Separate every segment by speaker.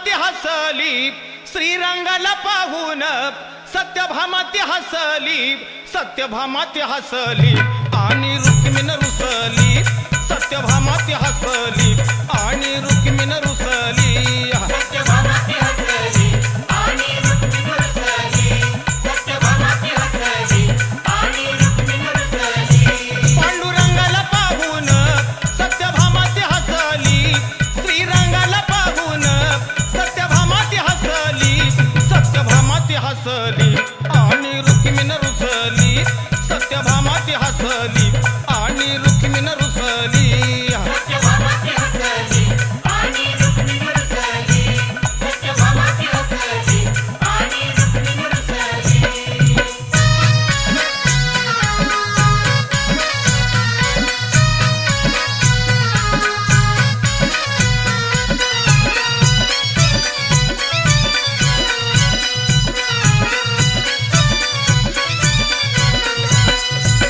Speaker 1: सत्यभामाती हसली, श्रीरंगाला पाहून सत्यभामाती हसली, सत्यभामाती हसली आणि रुक्मिण रुसली, सत्यभामाती हसली आणि रुक्मिण रुसली,
Speaker 2: सत्यभामाती हसली आणि रुक्मिण रुसली, सत्यभामाती हसली आणि रुक्मिण रुसली.
Speaker 1: पांडुरंगाला पाहून सत्यभामाती हसली, श्रीरंगाला पाहून सत्यभामाती हसली, सत्यभामाती हसली आणि रुक्मिण रुसली, सत्यभामाती हसली आणि रुक्मिण रुसली,
Speaker 2: सत्यभामाती हसली आणि रुक्मिण रुसली, सत्यभामाती हसली आणि रुक्मिण रुसली.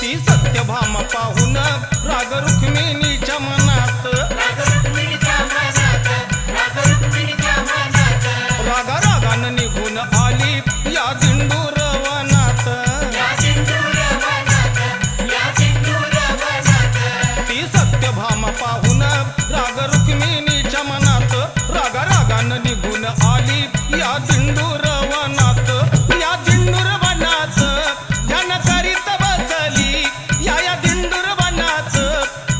Speaker 1: ती सत्यभामा पाहून राग रुक्मिणीच्या मनात,
Speaker 2: राग रुक्मिणीच्या मनात, राग रुक्मिणीच्या मनात,
Speaker 1: रागा रागानं निघून आली या दिंडूर वनात,
Speaker 2: या सिंदूर वनात, या सिंदूर वनात.
Speaker 1: ती सत्यभामा पाहून राग रुक्मिणीच्या मनात, रागा रागानं निघून आली या दिंडूर वनात, या दिंडूर वनात ध्यान करीत बसली, या दिंडूर वनात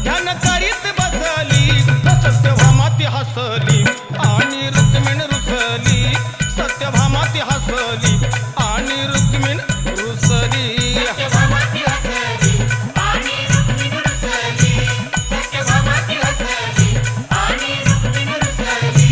Speaker 1: ध्यान करीत बसली, सत्यभामाती हसली आणि रुक्मिण रुसली, सत्यभामाती हसली आणि रुक्मिण रुसली,
Speaker 2: सत्यभामाती हसली आणि रुक्मिण रुसली, सत्यभामाती हसली आणि रुक्मिण रुसली.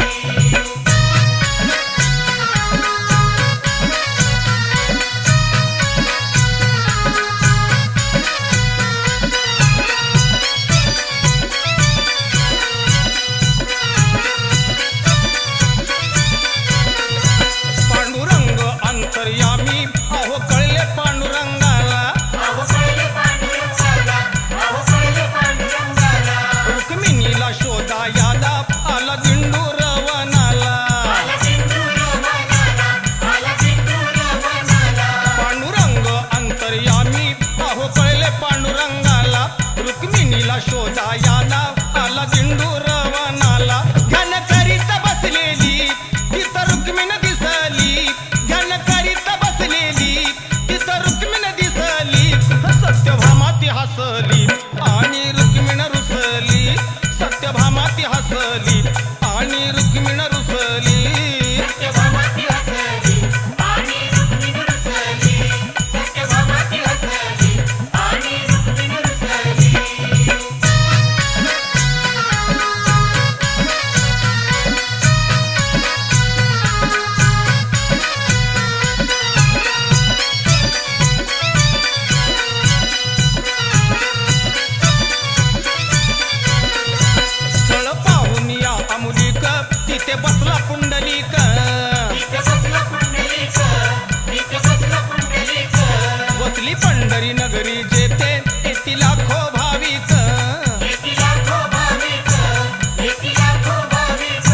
Speaker 1: पांडुरंग अंतर्यामी अहो कळले पांडुरंगाला,
Speaker 2: अहो कळले पांडुरंगाला, अहो कळले पांडुरंगाला,
Speaker 1: रुक्मिणीला शोधायाला आला दिंडूर वनाला,
Speaker 2: आला सिंदूर वनाला, आला सिंदूर वनाला.
Speaker 1: पांडुरंग अंतर्यामी अहो कळले पांडुरंगाला, रुक्मिणीला शोधायाला आला दिंडूर वनाला, ध्यान करीत बसलेली तिथं रुक्मिण दिसली, ध्यान करीत बसलेली तिथं रुक्मिण दिसली, सत्यभामाती हसली आणि रुक्मिण रुसली, सत्यभामाती हसली आणि रुक्मिण रुसली,
Speaker 2: सत्यभामाती हसली आणि रुक्मिण रुसली, सत्यभामाती हसली आणि रुक्मिण रुसली.
Speaker 1: स्थळ पाहून या अमुलिक तिथे बसला पुंडलिक,
Speaker 2: इथे बसला पुंडलिक, इथे बसला पुंडलिक,
Speaker 1: वसली पंढरी नगरी जेथे येती लाखो भाविक,
Speaker 2: येती लाखो भाविक, येती लाखो भाविक.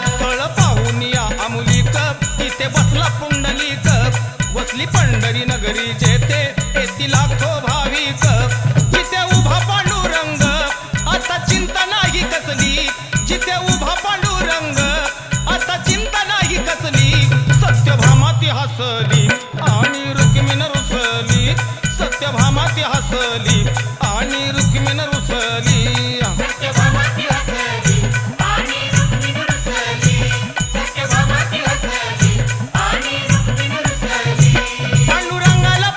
Speaker 1: स्थळ पाहून या अमुलिक तिथे बसला पुंडलिक, वसली पंढरी नगरी जेथे येती लाखो भाविक, जिथे उभा पांडुरंग आता चिंता नाही कसली, जिथे उभा पांडुरंग आता चिंता नाही कसली, सत्यभामाती हसली आणि रुक्मिण रुसली, सत्यभामाती हसली आणि रुक्मिण रुसली,
Speaker 2: सत्यभामाती हसली आणि रुक्मिण रुसली, सत्यभामाती हसली आणि रुक्मिण रुसली.
Speaker 1: पांडुरंगाला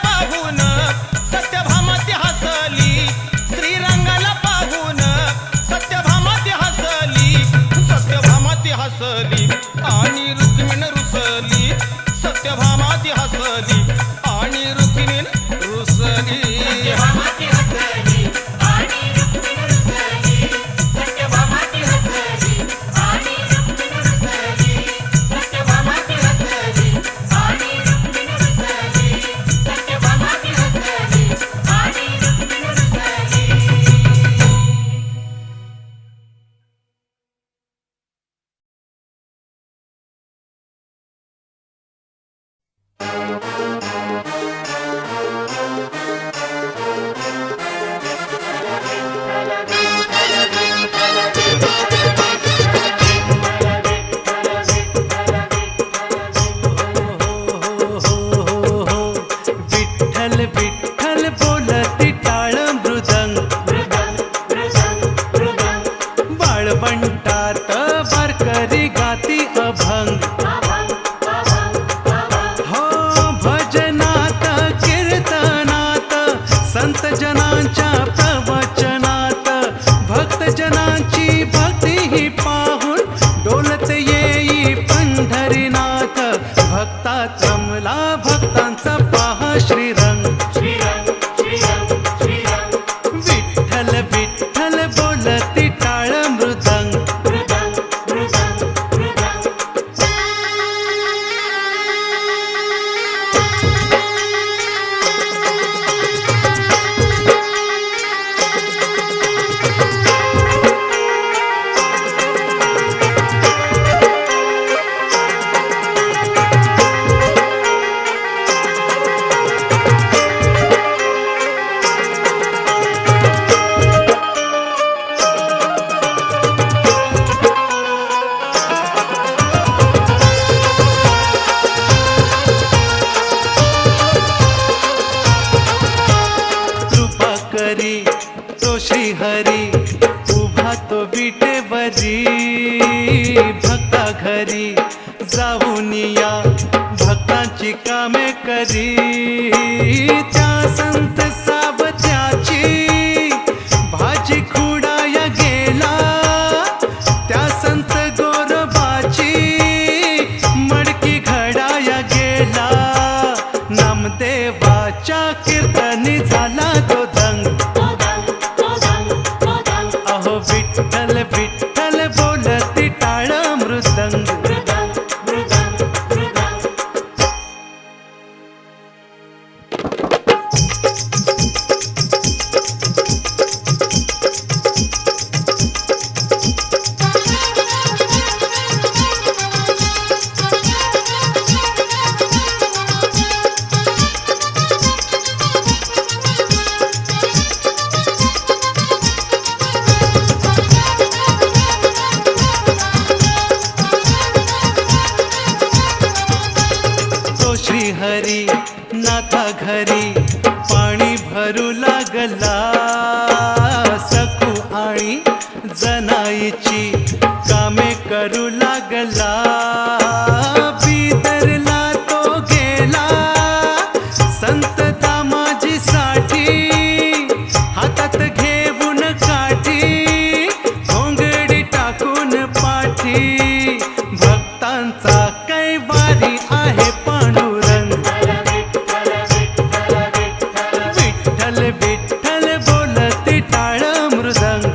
Speaker 3: विठ्ठल विठ्ठल बोलती टाळ मृदंग वाळवंटात वारकरी गाती अभंग हो भजनात कीर्तनात संत जनांच्या प्रवचनात भक्त जनांची भक्ती ही पाहून डोलत येई पंढरीनाथ भक्तात रमला भक्तांचा पहा श्रीरंग विठ्ठल विठ्ठल बोलती टाळ मृदंग कृपा करी तो श्रीहरी उभा तो विटेवरी भक्ता घरी जाऊन या भक्तांची कामे करी त्या संत सावत्याची भाजी खुडाया गेला त्या संत गोरबाची मडकी घडाया गेला नामदेवाच्या कीर्तनी झाला तो दंग अहो विठ्ठल विठ्ठल बोलती टाळ मृदंग तो श्रीहरी नाथा घरी पाणी भरू लागला सखू आणि जनाईची कामे करू लागला बिदरला तो गेला संत दामाजीसाठी हातात घेऊन काठी घोंगडी टाकून पाठी भक्तांचा कैवारी आहे पांडुरंग विठ्ठल विठ्ठल बोलती टाळ मृदंग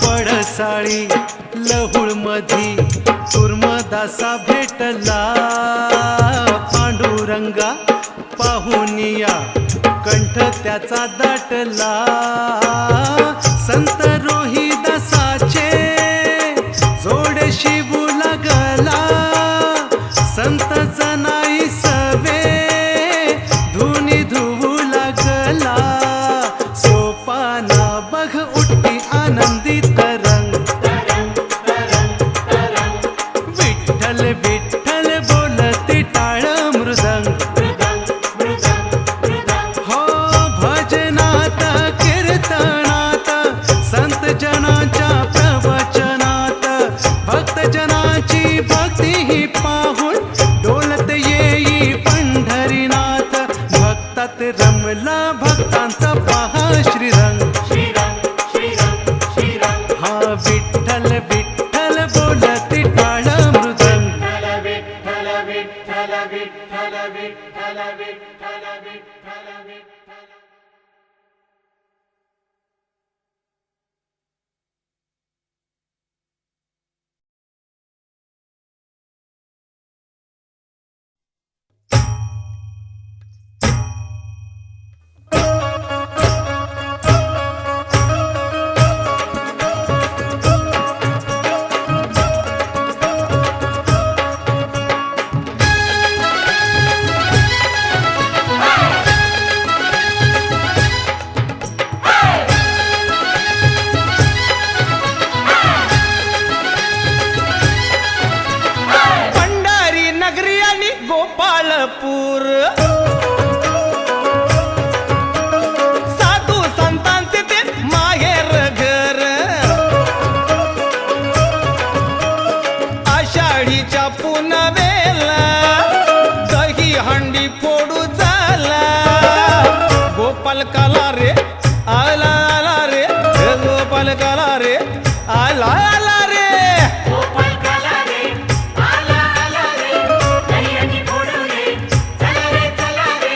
Speaker 3: पडसाळी लहुळ मधी कुर्मदासा भेटला पांडुरंगा पाहुनिया कंठ त्याचा दाटला संत रोहिदासाचे जोड शिवू लागला संत जनाई सवे धुनी धुवू लागला सोपाना बघ उठती आनंदी तरंग विठ्ठल विठ्ठल बोलती टाळ मृदंग हो भजनात कीर्तनात संत जनाच्या प्रवचनात भक्त जनाची भक्ती ही पाहून डोलत येई पंढरीनाथ भक्तात रमला भक्तांचा पहा श्रीरंग विठ्ठल विठ्ठल बोलती टाळ मृदंग.
Speaker 2: विठ्ठल विठ्ठल विठ्ठल विठ्ठल विठ्ठल विठ्ठल विठ्ठल.
Speaker 1: पंढरी नगरी आणि गोपाळपूर साधू संतांचे ते माहेर घर. आषाढीच्या पुनवेला दही हंडी फोडू झाला. गोपाल काला रे आला आला रे, गोपाल काला रे आला आला रे.
Speaker 2: गोपाल काला रे आला आला रे, दही हंडी फोडू रे, चला रे चला रे.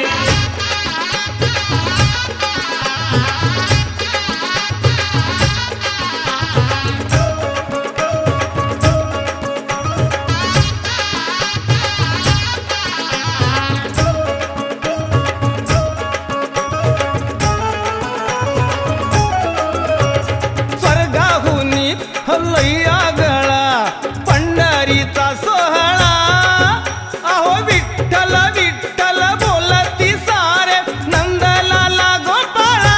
Speaker 1: स्वर्गाहुनी हल्लैया गळा पंढरीचा सोहळा. अहो विठ्ठल विठ्ठल बोलती सारे नंदलाला गोपाळा.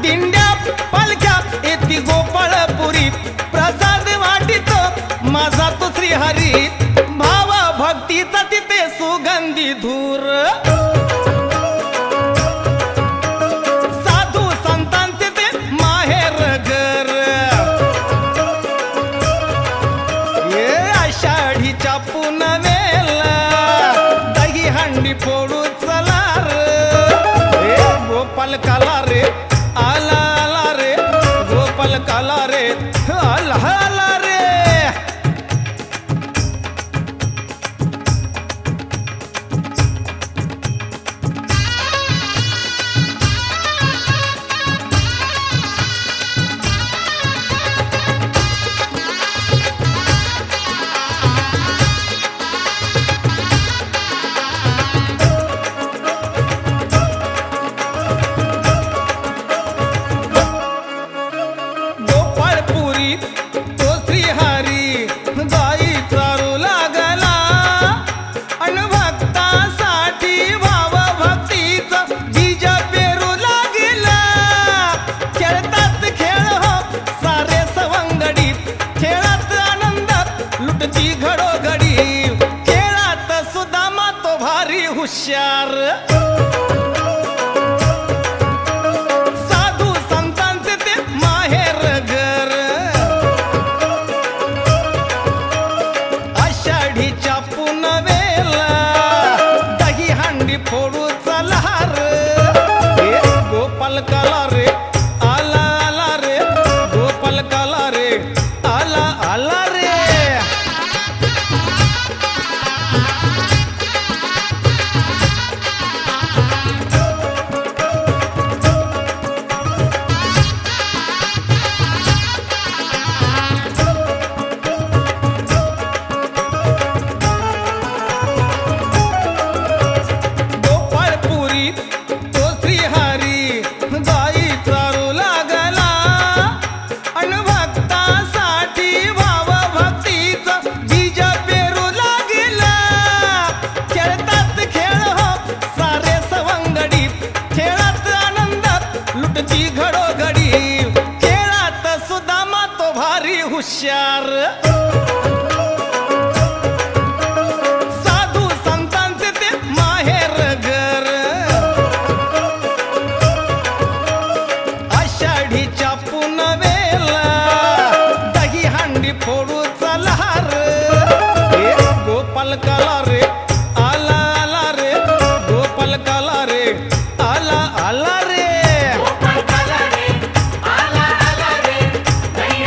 Speaker 1: दिंड्या पालख्या येती गोपाळपुरी, प्रसाद वाटित माझा तो श्रीहरी. भाव भक्तीचा तिथे सुगंधी धूर. साधू संतांचे ते माहेर घर. ये आषाढीच्या पुनवेला दही हंडी फोडू चला रे. गोपाल काला रे आला आला रे, गोपाल काला रे आला आला रे. गोपाळपुरी तो श्रीहरी गाई चारू लागला. अन भक्तासाठी भाव भक्तीचा बीज पेरू लागला. खेळतात खेळ हो सारे सवंगडी, खेळात आनंदात लुटती घडोघडी. खेळात सुदामा तो भारी हुशार. साधू संतांचे ते माहेर घर. आषाढीच्या पुनवेला दही हंडी फोडू चला रे. गोपाल काला रे आला आला रे, गोपाल काला रे आला आला रे. गोपाळपुरी तो श्रीहरी गाई चारू लागला. अन भक्तासाठी भाव भक्तीचा बीज पेरू लागला. खेळतात खेळ हो सारे सवंगडी, खेळात आनंदात लुटती घडोघडी. खेळात सुदामा तो भारी हुशार. साधू संतांचे ते माहेर घर. आषाढीच्या पुनवेला दही हंडी फोडू चला रे. गोपाल काला रे आला आला रे, गोपाल काला रे आला आला रे.
Speaker 2: गोपाल काला रे आला आला रे, दही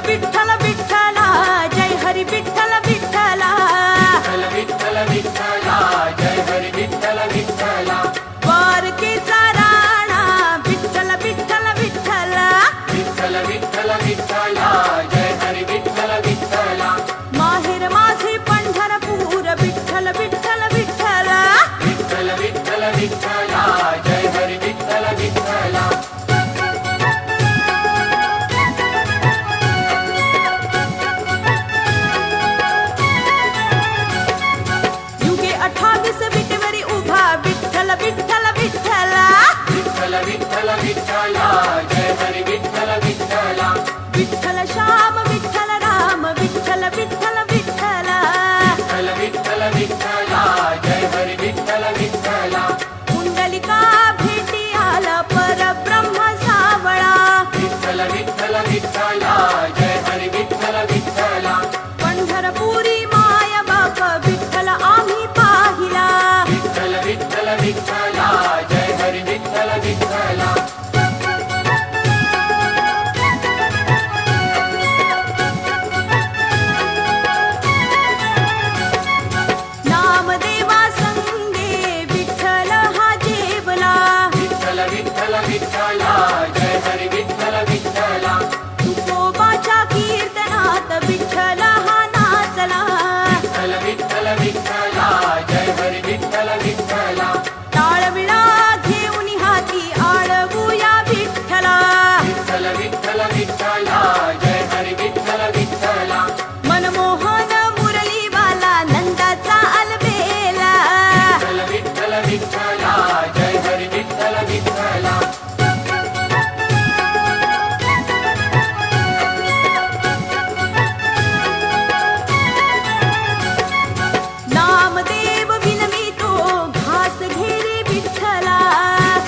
Speaker 4: विठ्ठल विठ्ठला जय हरी विठ्ठल विठ्ठला
Speaker 2: विठ्ठल विठ्ठला जय हरी विठ्ठल विठ्ठला
Speaker 4: द्वारकेचा राणा विठ्ठल विठ्ठल विठ्ठला
Speaker 2: विठ्ठल विठ्ठल विठ्ठला जय हरी विठ्ठल विठ्ठला
Speaker 4: माहेर माझे पंढरपूर विठ्ठल विठ्ठल विठ्ठला
Speaker 2: विठ्ठल विठ्ठल विठ्ठला जय हरी विठ्ठल विठ्ठला
Speaker 4: युगे 28 विटेवरी उभा विठ्ठल विठ्ठल विठ्ठला
Speaker 2: विठ्ठल विठ्ठल विठ्ठला जय हरी विठ्ठल विठ्ठला
Speaker 4: विठ्ठल श्याम विठ्ठल राम विठ्ठल विठ्ठल विठ्ठला
Speaker 2: विठ्ठल विठ्ठल विठ्ठला जय हरी विठ्ठल विठ्ठला
Speaker 4: कुंडलिका भेटी आला परब्रह्म सावळा
Speaker 2: विठ्ठल विठ्ठल विठ्ठला जय हरी विठ्ठल विठ्ठला
Speaker 4: पंढरपुरी माय बाप विठ्ठल आम्ही पाहिला
Speaker 2: विठ्ठल विठ्ठल विठ्ठला जय हरी विठ्ठल विठ्ठला
Speaker 4: नामदेवा संगे विठ्ठल हा जेवला
Speaker 2: विठ्ठल विठ्ठल विठ्ठला जय हरी विठ्ठल विठ्ठला
Speaker 4: तुकोबाच्या कीर्तनात विठ्ठल हा नाचला
Speaker 2: विठ्ठल विठ्ठल विठ्ठला जय हरी विठ्ठल विठ्ठला
Speaker 4: टाळविळा घेऊन हाती आळवूया विठ्ठला
Speaker 2: विठ्ठल विठ्ठल विठ्ठला जय हरी विठ्ठल विठ्ठला
Speaker 4: मनमोहन मुरलीवाला नंदाचा अलबेला
Speaker 2: विठ्ठल विठ्ठल विठ्ठला जय हरी विठ्ठल विठ्ठला
Speaker 4: नामदेव विनमितो घास घेरे विठ्ठला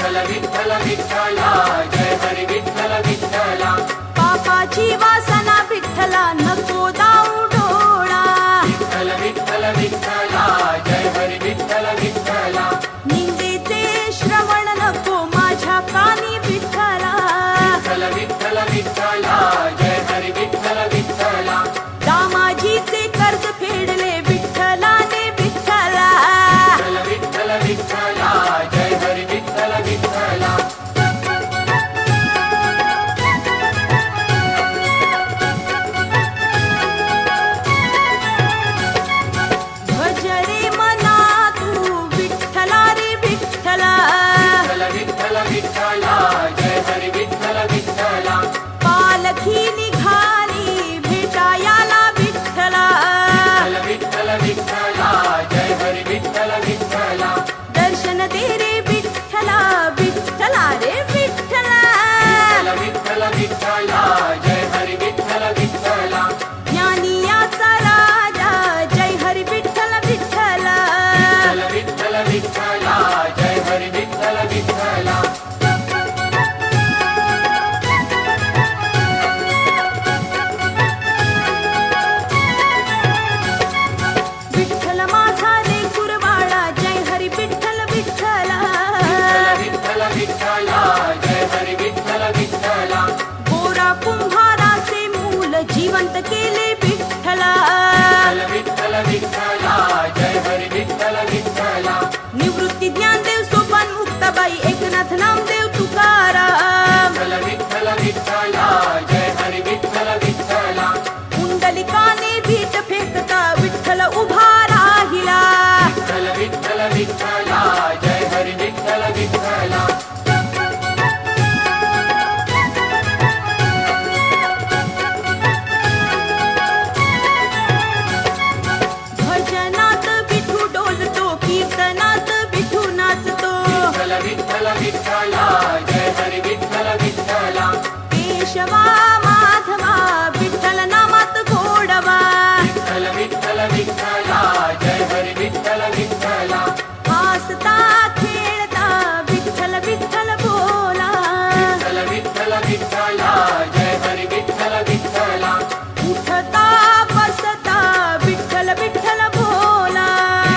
Speaker 2: विठ्ठल विठ्ठल विठ्ठला जय हरी विठ्ठल विठ्ठला
Speaker 4: पापाची वासना विठ्ठला नको दाऊ डोळा
Speaker 2: विठ्ठल विठ्ठल विठ्ठला जय हरी विठ्ठल विठ्ठला
Speaker 4: निंदेचे श्रवण नको माझ्या कानी विठ्ठला
Speaker 2: विठ्ठल विठ्ठल विठ्ठला जय हरी विठ्ठल विठ्ठला
Speaker 4: दामाजीचे कर्ज फेडले विठ्ठलाने विठ्ठला
Speaker 2: विठ्ठल विठ्ठल विठ्ठला जय हरी विठ्ठल विठ्ठला
Speaker 4: भज रे मना तू विठ्ठला रे विठ्ठला
Speaker 2: विठ्ठल विठ्ठल विठ्ठला जय हरी विठ्ठल विठ्ठला
Speaker 4: पालखी निघाली भेटायाला विठ्ठला
Speaker 2: विठ्ठल विठ्ठल विठ्ठला जय हरी विठ्ठल विठ्ठला
Speaker 4: दर्शन दे रे विठ्ठला विठ्ठला रे विठ्ठला
Speaker 2: विठ्ठल विठ्ठल विठ्ठला जय हरी विठ्ठल विठ्ठला
Speaker 4: ज्ञानियाचा राजा जय हरी विठ्ठल विठ्ठला
Speaker 2: विठ्ठल विठ्ठल विठ्ठला जय हरी विठ्ठल विठ्ठला
Speaker 4: विठ्ठल माझा रे कुरवाडा जय हरी विठ्ठल विठ्ठला
Speaker 2: विठ्ठल विठ्ठला जय हरी विठ्ठल विठ्ठला
Speaker 4: गोरा कुंभाराचे मूल जिवंत केले विठ्ठला
Speaker 2: विठ्ठल विठ्ठला जय हरी विठ्ठल विठ्ठला
Speaker 4: निवृत्ती ज्ञानदेव सोपान मुक्ताबाई एकनाथ नामदेव तुकाराम
Speaker 2: विठ्ठल विठ्ठल विठ्ठला जय हरी विठ्ठल विठ्ठला
Speaker 4: कुंडलिकाने भीत फेकता विठ्ठल उभा राहिला
Speaker 2: विठ्ठल विठ्ठल विठ्ठला जय हरी विठ्ठल विठ्ठला
Speaker 4: भजनात विठू डोलतो कीर्तनात विठू नाचतो
Speaker 2: विठ्ठल विठ्ठल विठ्ठला जय हरी विठ्ठल विठ्ठला
Speaker 4: केशवा माधवा विठ्ठल नामात गोडवा
Speaker 2: विठ्ठल विठ्ठल विठ्ठला जय हरी विठ्ठल विठ्ठला
Speaker 4: हसता खेळता विठ्ठल विठ्ठल बोला
Speaker 2: विठ्ठल विठ्ठल विठ्ठला जय हरी विठ्ठल विठ्ठला
Speaker 4: उठता बसता विठ्ठल विठ्ठल बोला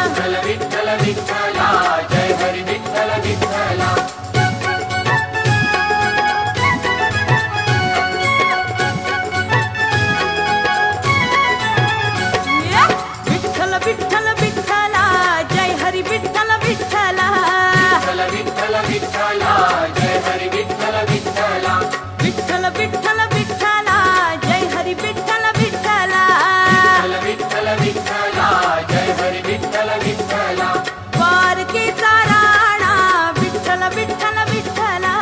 Speaker 2: विठ्ठल विठ्ठल विठ्ठला जय हरी विठ्ठल विठ्ठला
Speaker 4: विठ्ठल विठ्ठला जय हरी विठ्ठल विठ्ठला
Speaker 2: विठ्ठल विठ्ठला जय हरी विठ्ठल विठ्ठला
Speaker 4: विठ्ठल विठ्ठल विठ्ठला जय हरी विठ्ठल विठ्ठला
Speaker 2: विठ्ठल विठ्ठला जय हरी विठ्ठल विठ्ठला
Speaker 4: द्वारकेचा राणा विठ्ठल विठ्ठल विठ्ठला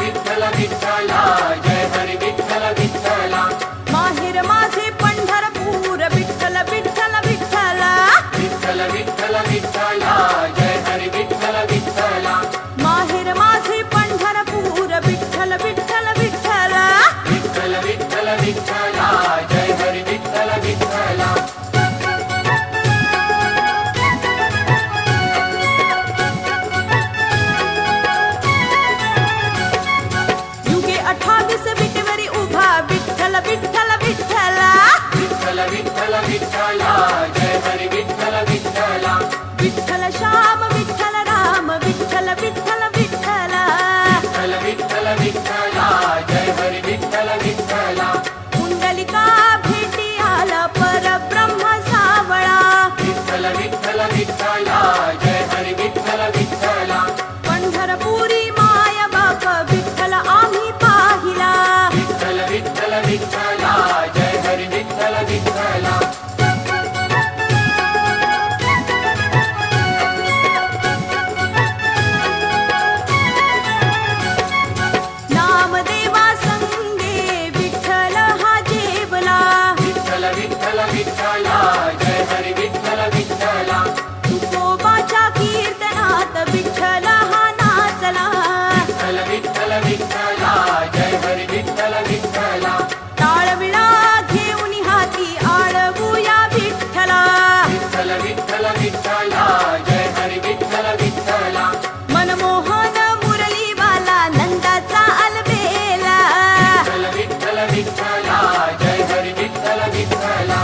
Speaker 2: विठ्ठल विठ्ठला जय हरी विठ्ठल विठ्ठला
Speaker 4: माहेर माझे पंढरपूर विठ्ठल विठ्ठल विठ्ठला
Speaker 2: विठ्ठल विठ्ठल विठ्ठला जय हरी विठ्ठल विठ्ठला
Speaker 4: माहेर माझे पंढरपूर विठ्ठल विठ्ठल विठ्ठला
Speaker 2: विठ्ठल विठ्ठल विठ्ठला जय हरी विठ्ठल विठ्ठला
Speaker 4: युगे 28 विटेवरी उभा विठ्ठल विठ्ठल विठ्ठला
Speaker 2: विठ्ठल विठ्ठल विठ्ठला जय हरी विठ्ठल विठ्ठला
Speaker 4: विठ्ठल श्याम विठ्ठल राम विठ्ठल विठ्ठल विठ्ठला
Speaker 2: विठ्ठल विठ्ठल विठ्ठला जय हरी विठ्ठल विठ्ठला
Speaker 4: कुंडलिका भेटी आला परब्रह्म सावळा
Speaker 2: विठ्ठल विठ्ठल विठ्ठला जय हरी विठ्ठल विठ्ठला
Speaker 4: पंढरपुरी माय बाप विठ्ठल आम्ही पाहिला
Speaker 2: विठ्ठल विठ्ठल विठ्ठला जय हरी विठ्ठल विठ्ठला
Speaker 4: नामदेवा संगे विठ्ठल हा जेवला
Speaker 2: विठ्ठल विठ्ठल विठ्ठला जय हरी विठ्ठल विठ्ठला
Speaker 4: तुकोबाच्या कीर्तनात विठ्ठल हा नाचला
Speaker 2: विठ्ठल विठ्ठल विठ्ठला जय हरी विठ्ठल विठ्ठला
Speaker 4: टाळविळा घेऊन हाती आळवूया विठ्ठला
Speaker 2: विठ्ठल विठ्ठल विठ्ठला जय हरी विठ्ठल विठ्ठला
Speaker 4: मनमोहन मुरलीवाला नंदाचा अलबेला
Speaker 2: विठ्ठल विठ्ठल विठ्ठला जय हरी विठ्ठल विठ्ठला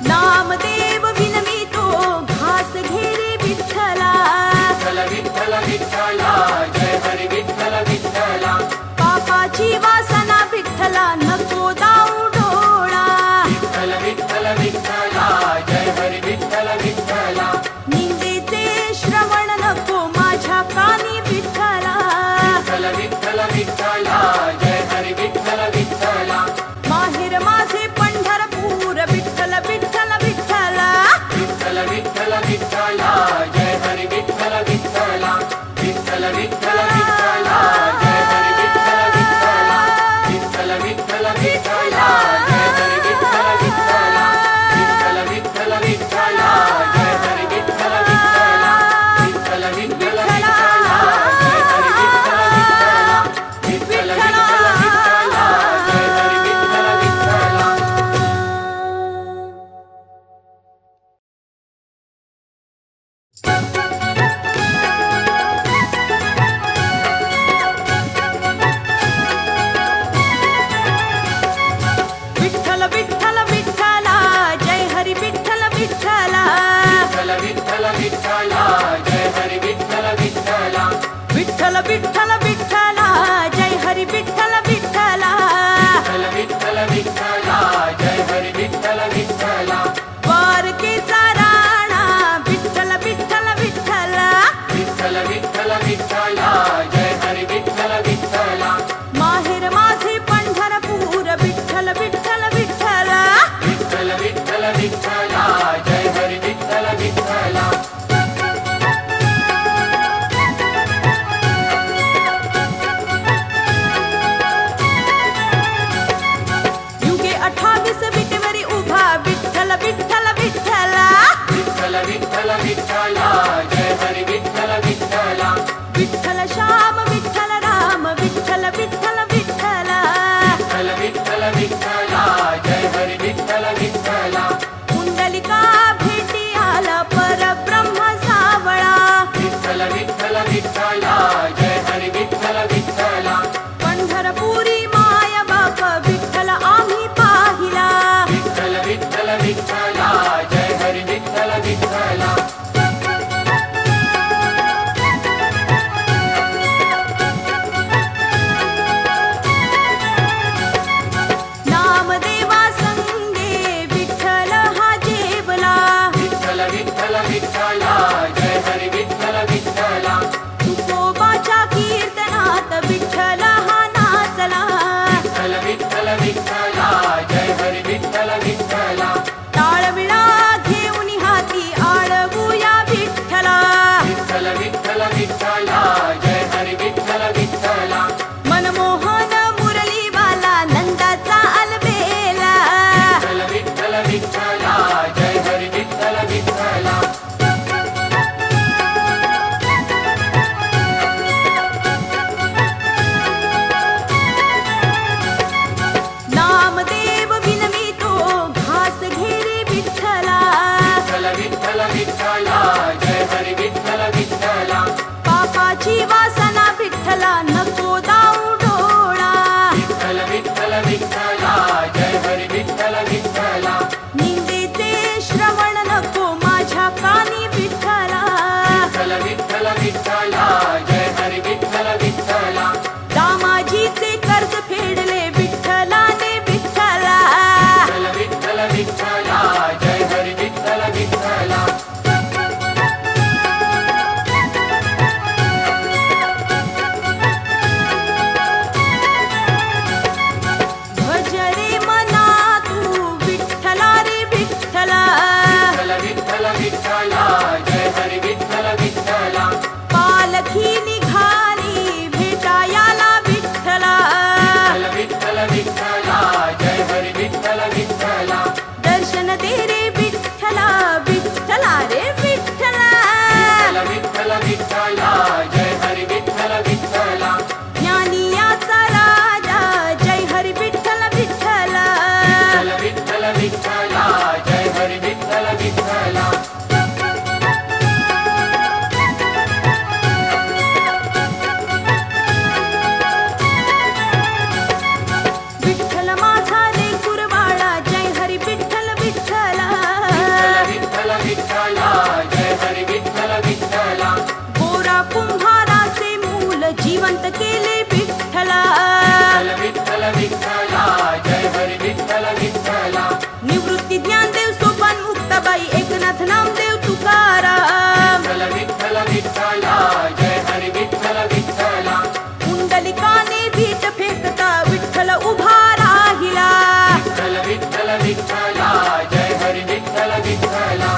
Speaker 4: नामदेव विनवितो घास घेरे विठ्ठला
Speaker 2: विठ्ठल विठ्ठल विठ्ठला जय हरी विठ्ठल विठ्ठला
Speaker 4: पापाची वासना विठ्ठला नको दाऊ डोळा
Speaker 2: विठ्ठल विठ्ठल विठ्ठला जय हरी विठ्ठल विठ्ठला
Speaker 4: निंदेचे श्रवण नको माझ्या कानी विठ्ठला
Speaker 2: विठ्ठल विठ्ठल विठ्ठला जय हरी विठ्ठल विठ्ठला
Speaker 4: माहेर माझे पंढरपूर विठ्ठल विठ्ठल विठ्ठला
Speaker 2: विठ्ठल विठ्ठल विठ्ठला जय हरी विठ्ठल विठ्ठला विठ्ठल विठ्ठल विठ्ठला जय हरी विठ्ठल विठ्ठला विठ्ठल विठ्ठल विठ्ठला जय हरी विठ्ठल विठ्ठला विठ्ठल विठ्ठल विठ्ठला जय हरी विठ्ठल विठ्ठला विठ्ठल विठ्ठल विठ्ठला जय हरी विठ्ठल विठ्ठला विठ्ठल विठ्ठल विठ्ठला जय हरी विठ्ठल विठ्ठला
Speaker 4: विठ्ठल विठ्ठल विठ्ठला जय हरी विठ्ठल विठ्ठला
Speaker 2: विठ्ठल विठ्ठल विठ्ठला जय हरी विठ्ठल विठ्ठला
Speaker 4: विठ्ठल विठ्ठल विठ्ठला जय हरी विठ्ठल विठ्ठला
Speaker 2: विठ्ठल विठ्ठल विठ्ठला जय हरी विठ्ठल विठ्ठला
Speaker 4: द्वारकेचा राणा विठ्ठल विठ्ठल विठ्ठला
Speaker 2: विठ्ठल विठ्ठल विठ्ठला जय हरी विठ्ठल विठ्ठला
Speaker 4: माहेर माझे पंढरपूर विठ्ठल विठ्ठल विठ्ठला
Speaker 2: विठ्ठल विठ्ठल विठ्ठला जय हरी विठ्ठल विठ्ठला
Speaker 4: युगे 28 विटेवरी उभा विठ्ठल विठ्ठल श्रीमंत केले विठ्ठला.
Speaker 2: विठ्ठल विठ्ठला जय हरी विठ्ठल विठ्ठला.
Speaker 4: निवृत्ती ज्ञानदेव सोपान मुक्ताबाई एकनाथ नामदेव तुकाराम.
Speaker 2: विठ्ठल विठ्ठला जय हरी विठ्ठल विठ्ठला.
Speaker 4: कुंडलिकाने भीत फेकता विठ्ठल उभा राहिला.
Speaker 2: विठ्ठल विठ्ठला जय हरी विठ्ठल विठ्ठला.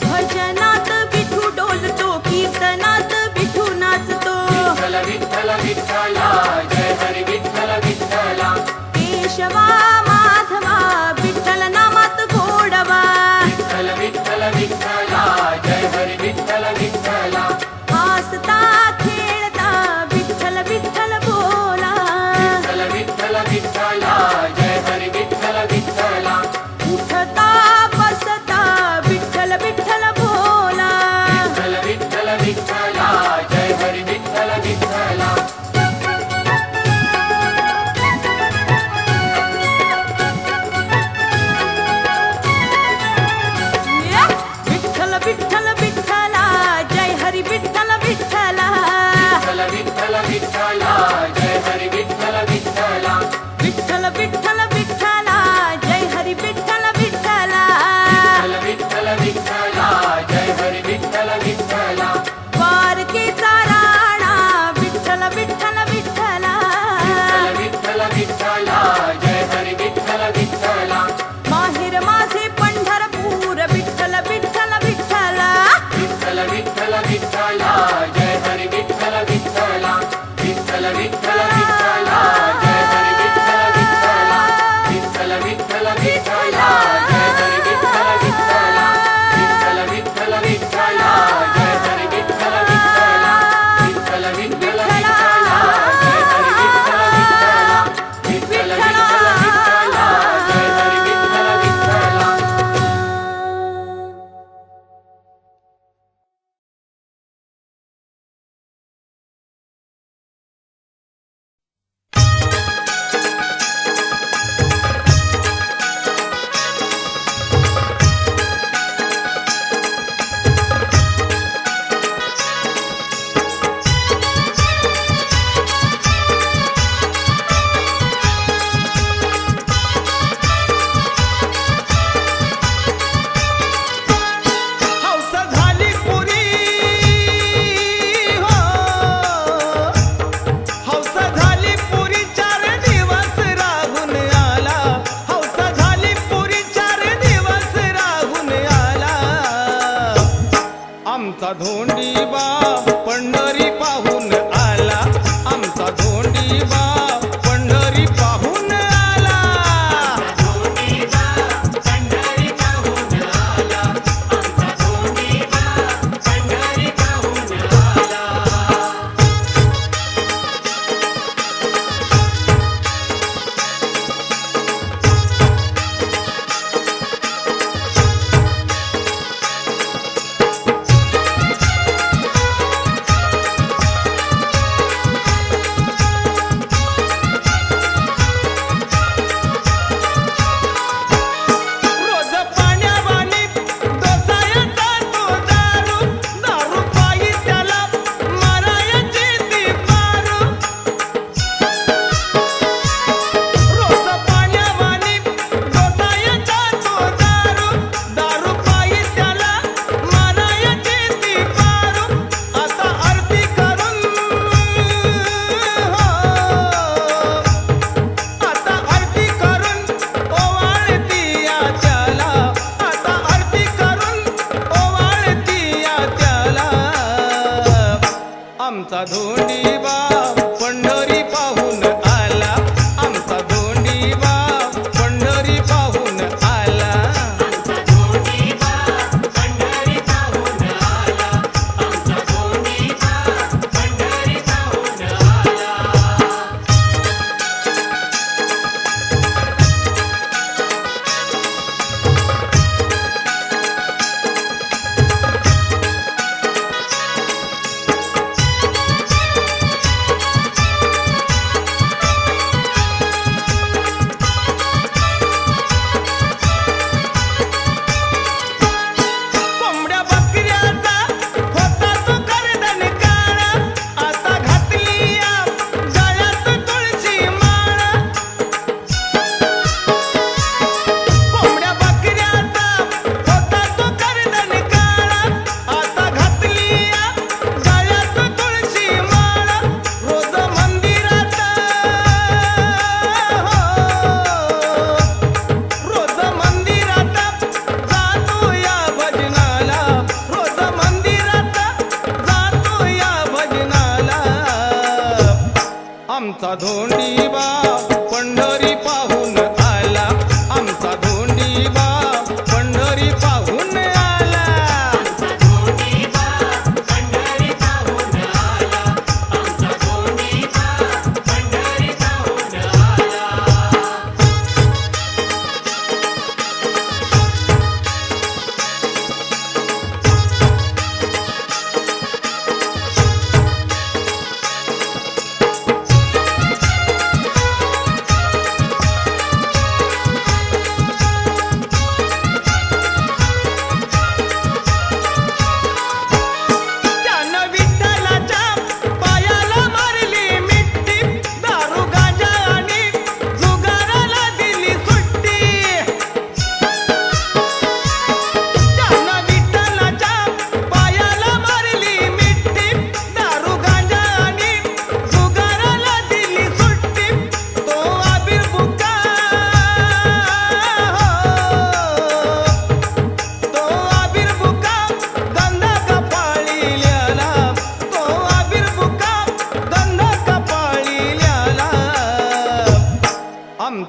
Speaker 4: भजनात विठू डोलतो कीर्तनात विठू नाचतो.
Speaker 2: विठ्ठल विठ्ठला जय हरी विठ्ठल विठ्ठला.
Speaker 4: केशवा माधवा विठ्ठल नामात गोडवा.
Speaker 2: विठ्ठल विठ्ठला जय हरी विठ्ठल विठ्ठला.
Speaker 4: हसता खेळता विठ्ठल विठ्ठल बोला.
Speaker 2: विठ्ठल विठ्ठला जय हरी विठ्ठल विठ्ठला.
Speaker 4: उठता बसता विठ्ठल विठ्ठल बोला.
Speaker 2: विठ्ठल विठ्ठला जय हरी विठ्ठल विठ्ठला.
Speaker 4: विठ्ठल विठ्ठल विठ्ठला जय हरी विठ्ठल विठ्ठला.
Speaker 2: विठ्ठल विठ्ठला जय हरी विठ्ठल विठ्ठला.
Speaker 4: विठ्ठल विठ्ठल विठ्ठला जय हरी विठ्ठल विठ्ठला.
Speaker 2: विठ्ठल विठ्ठला जय हरी विठ्ठल विठ्ठला.
Speaker 4: द्वारकेचा राणा विठ्ठल विठ्ठल विठ्ठला.
Speaker 2: विठ्ठल विठ्ठला जय हरी विठ्ठल विठ्ठला.
Speaker 4: माहेर माझे पंढरपूर विठ्ठल विठ्ठल विठ्ठला.
Speaker 2: विठ्ठल विठ्ठल विठ्ठला जय हरी विठ्ठल विठ्ठला. विठ्ठल विठ्ठल विठ्ठला जय हरी विठ्ठल विठ्ठला. विठ्ठल विठ्ठल विठ्ठला जय हरी विठ्ठल विठ्ठला. विठ्ठल विठ्ठल विठ्ठला जय हरी विठ्ठल विठ्ठला. विठ्ठल विठ्ठल विठ्ठला जय हरी विठ्ठल विठ्ठला. विठ्ठल विठ्ठल विठ्ठला जय हरी विठ्ठल विठ्ठला.
Speaker 1: हौस झाली पुरी हो. हौस झाली पुरी 4 दिवस राहून आला. हौस झाली पुरी 4 दिवस राहून आला. आमचा धोंडीबा पंढरी पाहून आला. आमचा धोंडीबा पंढरी पाहून आला. रोज पाण्यावाणी डोसायचा तो दारू. दारू पायी त्याला मारायची ती पारू. रोज पाण्यावाणी डोसायचा तो दारू. दारू पायी त्याला मारायची ती पारू. आता आरती करून आता आरती करून ओवाळती या त्याला. आता आरती करून ओवाळती या त्याला. आमचा धोंडीबा पंढरी पाहून आला. आमचा धोंडीबा पंढरी पाहून आला.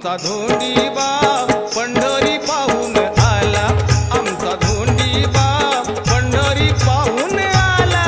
Speaker 1: आमचा धोंडीबा पंढरी पाहून आला, आमचा धोंडीबा पंढरी पाहून आला.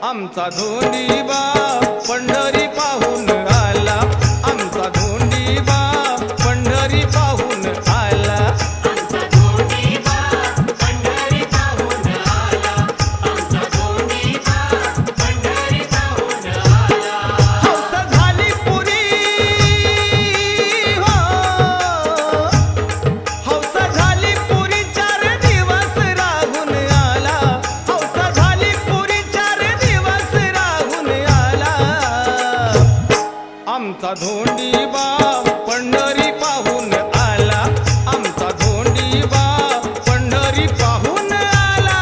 Speaker 1: आमचा धोंडीबा पंढरी पाहून आला, आमचा धोंडीबा पंढरी पाहून आला. हौस झाली पुरी हो, हौस झाली पुरी 4 दिवस राहून आला, हौस झाली पुरी 4 दिवस राहून आला. आमचा धोंडीबा पंढरी पाहून आला, आमचा धोंडीबा पंढरी पाहून आला.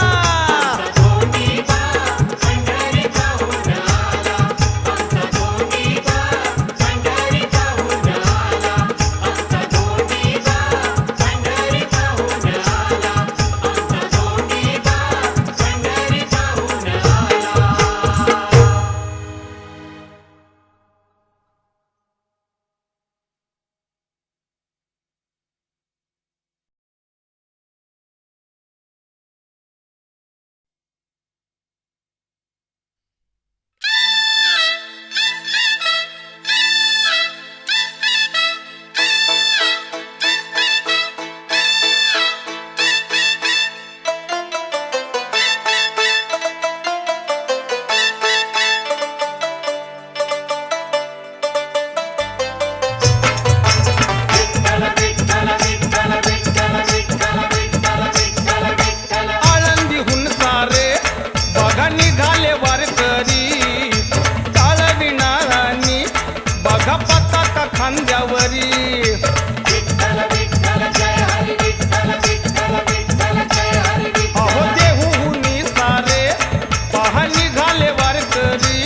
Speaker 1: आळंदीहून सारे बघा निघाले वारकरी, टाळविणारांनी बघा पताका खांद्यावरी. अहो देहूनी सारे पहा निघाले वारकरी,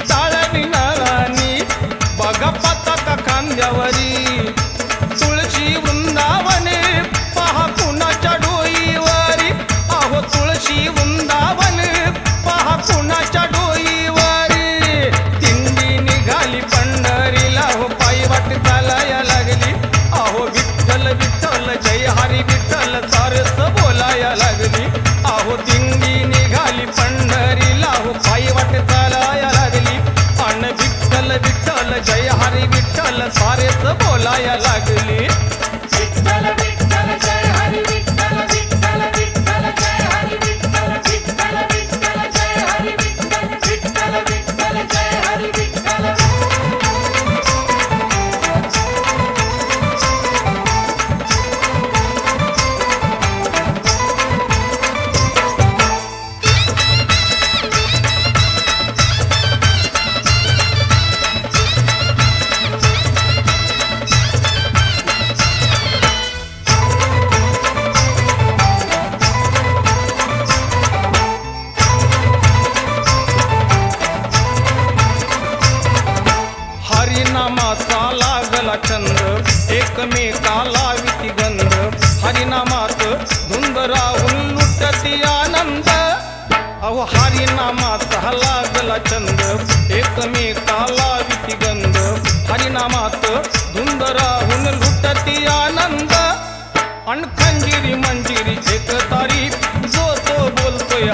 Speaker 1: टाळविणारांनी बघा पताका खांद्यावरी. तुळशी वृंदावने पहा कुणाच्या डोईवारी, अहो तुळशी वृंदावन पहा कुणाच्या डोईवारी. दिंडी निघाली पंढरीला हो, पायी वाट चालाया लागली, अहो विठ्ठल विठ्ठल जय हरी विठ्ठल सारस बोलाया लागली. अहो दिंडी निघाली पंढरीला हो, पायी वाट चालाया लागली, अन विठ्ठल विठ्ठल जय हरी विठ्ठल सारेच बोलाया लागली. हरिनामाचा लागला छंद, एकमेकाला विती गंध, हरिनामात धुंद राहून लुटती आनंद. अहो हरिनामाचा लागला छंद, एकमेकाला विती गंध, हरिनामात धुंद राहून लुटती आनंद. अन खंजिरी मंजिरी एक तारी, जो तो बोलतोय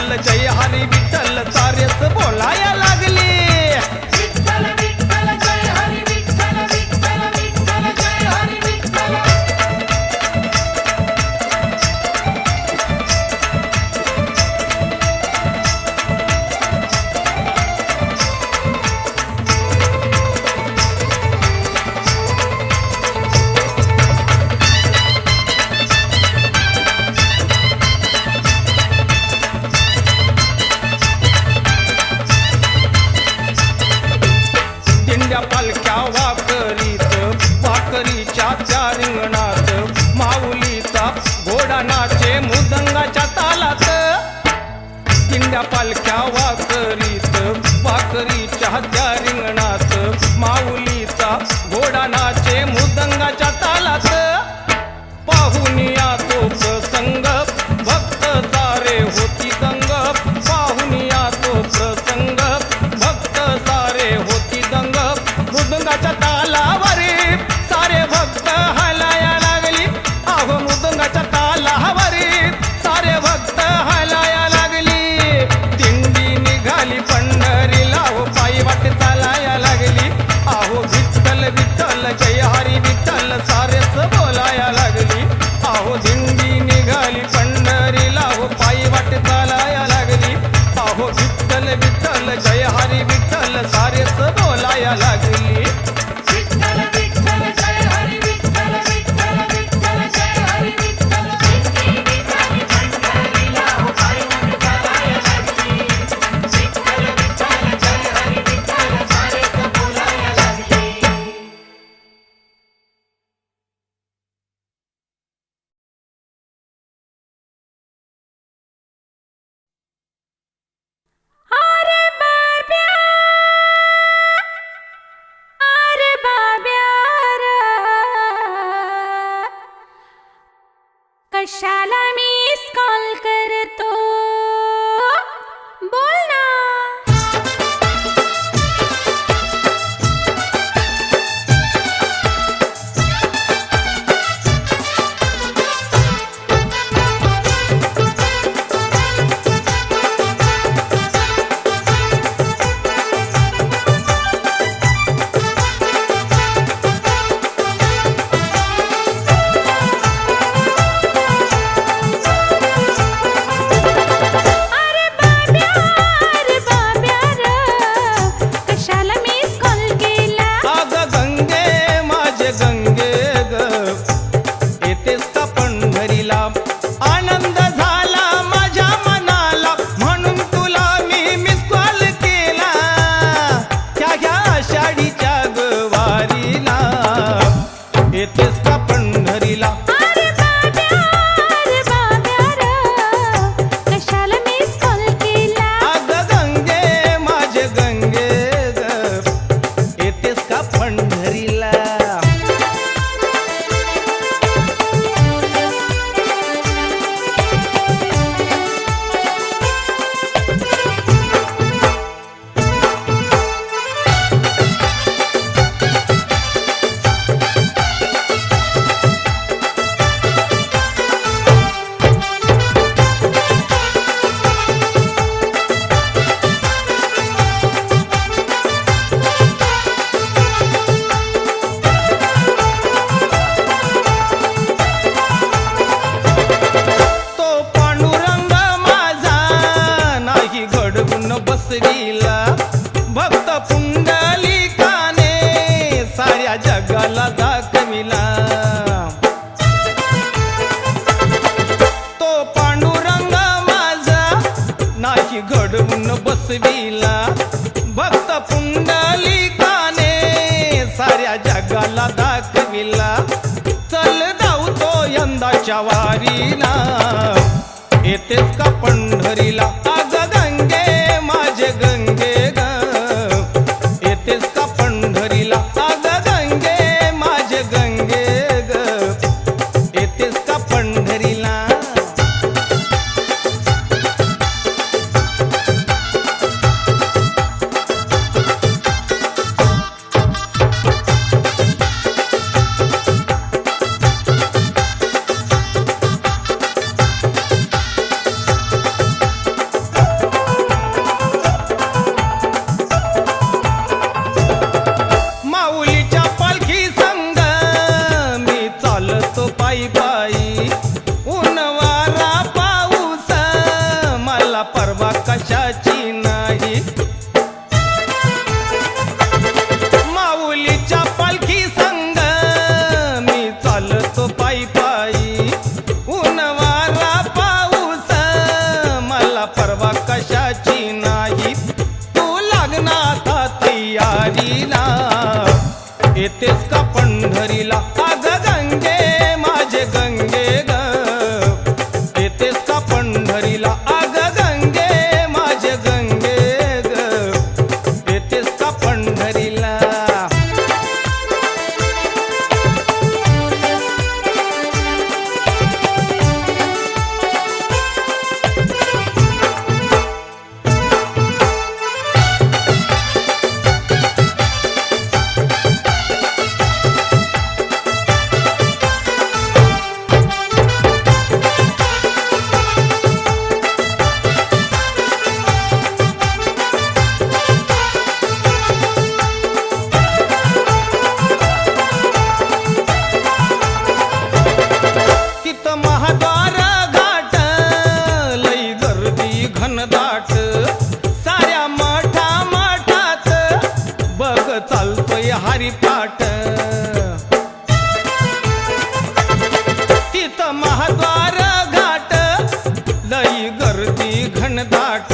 Speaker 1: विठ्ठल जय हरी विठ्ठल सारेच बोलाया लागली.
Speaker 2: विठ्ठल विठ्ठल जय हरी विठ्ठल विठ्ठल विठ्ठल जय हरी विठ्ठल.
Speaker 1: दिंड्या पालख्या वाकरीत वाकरीच्या त्या रिंगणात माऊलीचा घोडा नाचे मृदंगाच्या तालात. दिंड्या पालख्या वाकरीत वाकरीच्या त्या रिंगणात माऊलीचा घोडा नाचे मृदंगाच्या तालात. पाहुनिया तो प्रसंग भक्त सारे होती दंग. पाहुनिया तो प्रसंग भक्त सारे होती दंग. मृदंगाच्या तालावरी सारे भक्त हलाया लागली. अहो मृदंगाच्या तालावरी सारे भक्त हलाया लागली. दिंडी निघाली पंढरीला हो पायी वाट चालाया लागली. अहो विठ्ठल विठ्ठल जय हरी विठ्ठल सारेच बोलाया लागली. अहो दिंडी निघाली पंढरीला हो पायी वाट चालाया लागली. अहो विठ्ठल विठ्ठल जय हरी विठ्ठल सारेच बोलाया लागली.
Speaker 2: विठ्ठल विठ्ठल जय हरी विठ्ठल विठ्ठल विठ्ठल जय हरी विठ्ठल. दिंडी निघाली पंढरीला हो पायी वाट चालाया लागली. विठ्ठल विठ्ठल जय हरी विठ्ठल सारेच बोलाया लागली.
Speaker 4: अरे बाब्या र, कशाला मिस कॉल करतो बोल ना. अरे बाब्या र, कशाला मिस कॉल केला.
Speaker 1: अग गंगे माझे गंगे ग येतेस का पंढरीला. आनंद झाला माझ्या मनाला म्हणून तुला मी मिस कॉल केला. त्या घ्या आषाढीच्या गवारीला येतेस का पंढरीला.
Speaker 4: अरे बाब्या र, कशाला मिस कॉल केला.
Speaker 1: अग गंगे माझे गंगे ग येतेस का पंढरीला. तो पांडुरंग माझा नाही घडवून बसविला. भक्त पुंडलिकाने साऱ्या जगाला दाखविला. तो पांडुरंग माझा नाही घडवून बसविला. भक्त पुंडलिकाने साऱ्या जगाला दाखविला. चल जाऊ तो यंदाच्या वारीला येतेस का पंढरीला. अग गंगे माझे गंगे ग येतेस का पंढरीला. अग गंगे माझे गंगे ग येतेस का पंढरीला. मला परवा कशाची नाही. माऊलीच्या पालखी संग मी चालतो पायी पायी, ऊन वारा पाऊस मला परवा कशाची नाही. तू लग्नात तयारीला येतेस का पंढरीला, अग गंगे माझे गंगे ग, येतेस का पंढरीला, अग गंगे माझे गंगे ग, येतेस का पंढरीला. तिथं महाद्वार घाट लई गर्दी घनदाट, साऱ्या मठा मठात बघ चालतोय हरिपाठ. तिथं महाद्वार घाट लई गर्दी घनदाट,